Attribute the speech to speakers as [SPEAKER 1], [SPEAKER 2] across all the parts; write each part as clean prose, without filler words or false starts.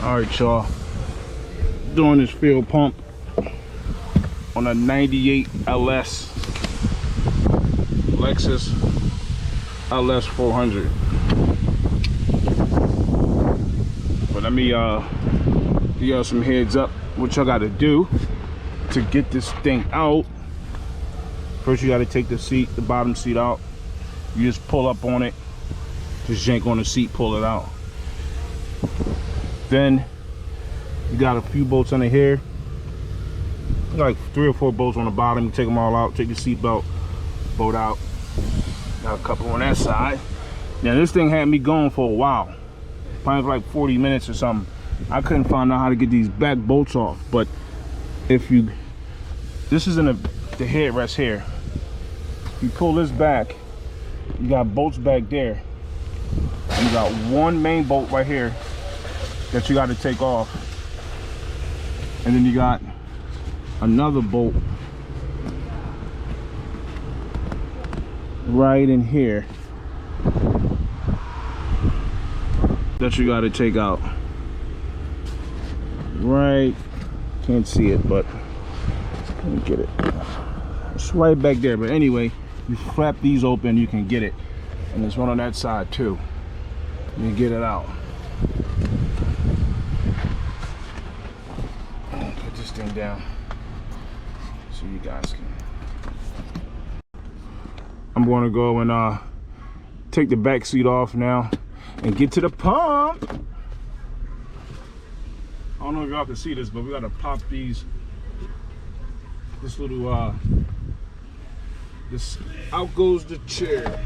[SPEAKER 1] All right, y'all. Doing this fuel pump on a 98 LS Lexus LS400. But let me give y'all some heads up what y'all got to do to get this thing out. First, you got to take the bottom seat out. You just pull up on it, just yank on the seat, pull it out. Then you got a few bolts under here, like 3 or 4 bolts on the bottom. You take them all out, take the seat belt, bolt out. Got a couple on that side. Now this thing had me going for a while, probably for like 40 minutes or something. I couldn't find out how to get these back bolts off, but if you, this is in the headrest here. You pull this back, you got bolts back there. You got one main bolt right here that you got to take off, and then you got another bolt right in here that you got to take out. Right, can't see it, but let me get it. It's right back there. But anyway, you flap these open, you can get it, and there's one on that side too. You get it out. Put this thing down so you guys can. I'm going to go and take the back seat off now and get to the pump. I don't know if y'all can see this, but we got to pop this little this, out goes the chair.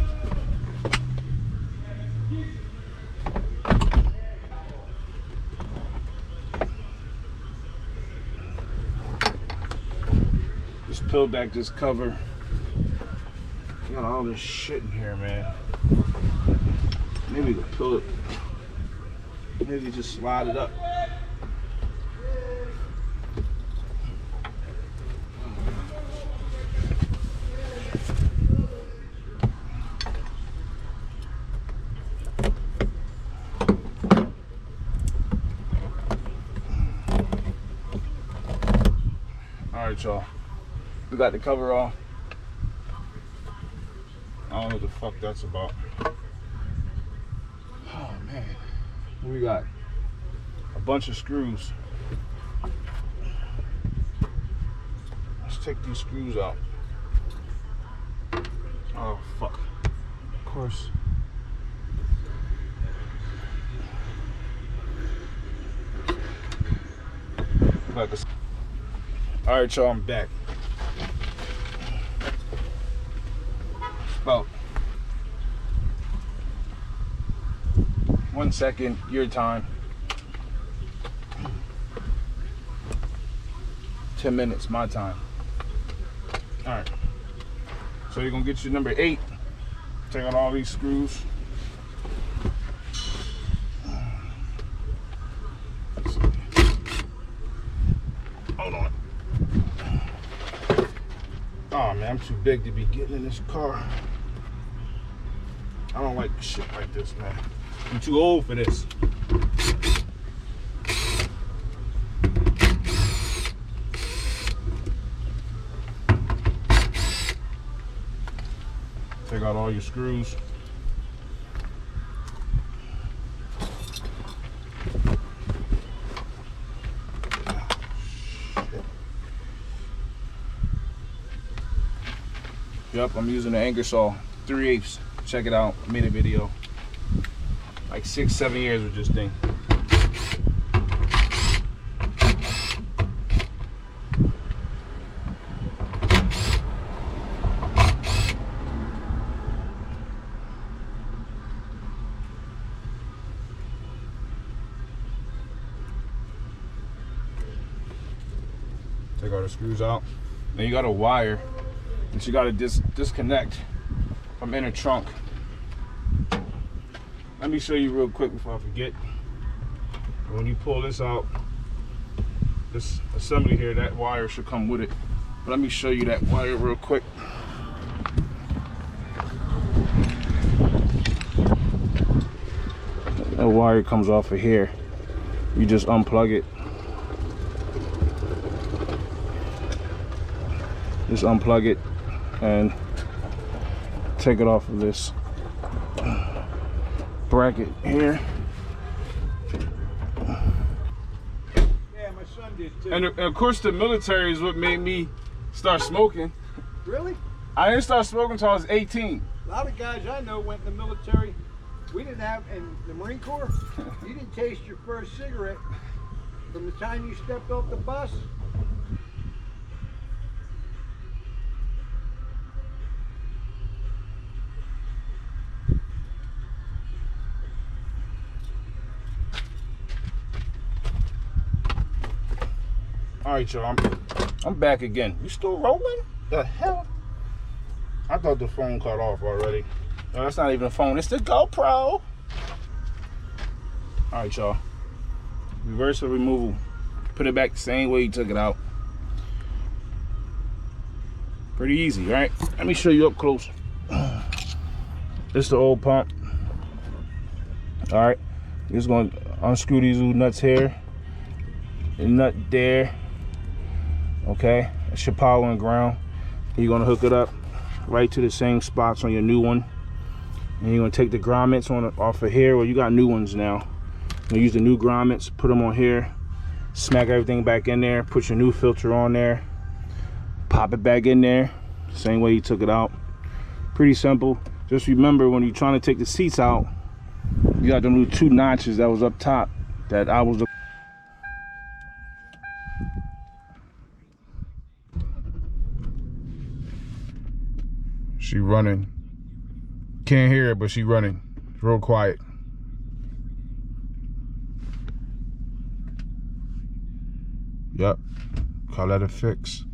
[SPEAKER 1] Just peel back this cover. Got all this shit in here, man. Maybe we can peel it. Maybe just slide it up. Alright, y'all. We got the cover off. I don't know what the fuck that's about. Oh man. What we got? A bunch of screws. Let's take these screws out. Oh fuck. Of course. Alright, y'all, I'm back. About 1 second, your time. 10 minutes, my time. Alright. So you're gonna get your number 8. Take out all these screws. Hold on. Oh man, I'm too big to be getting in this car. I don't like shit like this, man. I'm too old for this. Take out all your screws. Yep, I'm using the anchor saw, 3/8. Check it out. I made a video. Like 6-7 years with this thing. Take all the screws out. Then you got a wire that you got to disconnect from inner trunk. Let me show you real quick before I forget. When you pull this out, this assembly here, that wire should come with it. But let me show you that wire real quick. That wire comes off of here. You just unplug it. Just unplug it and take it off of this bracket here.
[SPEAKER 2] Yeah, my son did too.
[SPEAKER 1] And of course the military is what made me start smoking.
[SPEAKER 2] Really?
[SPEAKER 1] I didn't start smoking until I was 18.
[SPEAKER 2] A lot of guys I know went in the military. We didn't have, in the Marine Corps, you didn't taste your first cigarette from the time you stepped off the bus.
[SPEAKER 1] All right, y'all, I'm back again. You still rolling? The hell? I thought the phone cut off already. No, that's not even a phone, it's the GoPro. All right, y'all. Reverse or removal. Put it back the same way you took it out. Pretty easy, right? Let me show you up close. This is the old pump. All right, just gonna unscrew these little nuts here. The nut there. Okay, that's your power and ground. You're gonna hook it up right to the same spots on your new one. And you're gonna take the grommets off of here. Well, you got new ones now. You're gonna use the new grommets, put them on here, smack everything back in there, put your new filter on there, pop it back in there, same way you took it out. Pretty simple. Just remember when you're trying to take the seats out, you got them little 2 notches that was up top that I was. She running. Can't hear it, but she running. It's real quiet. Yep. Call that a fix.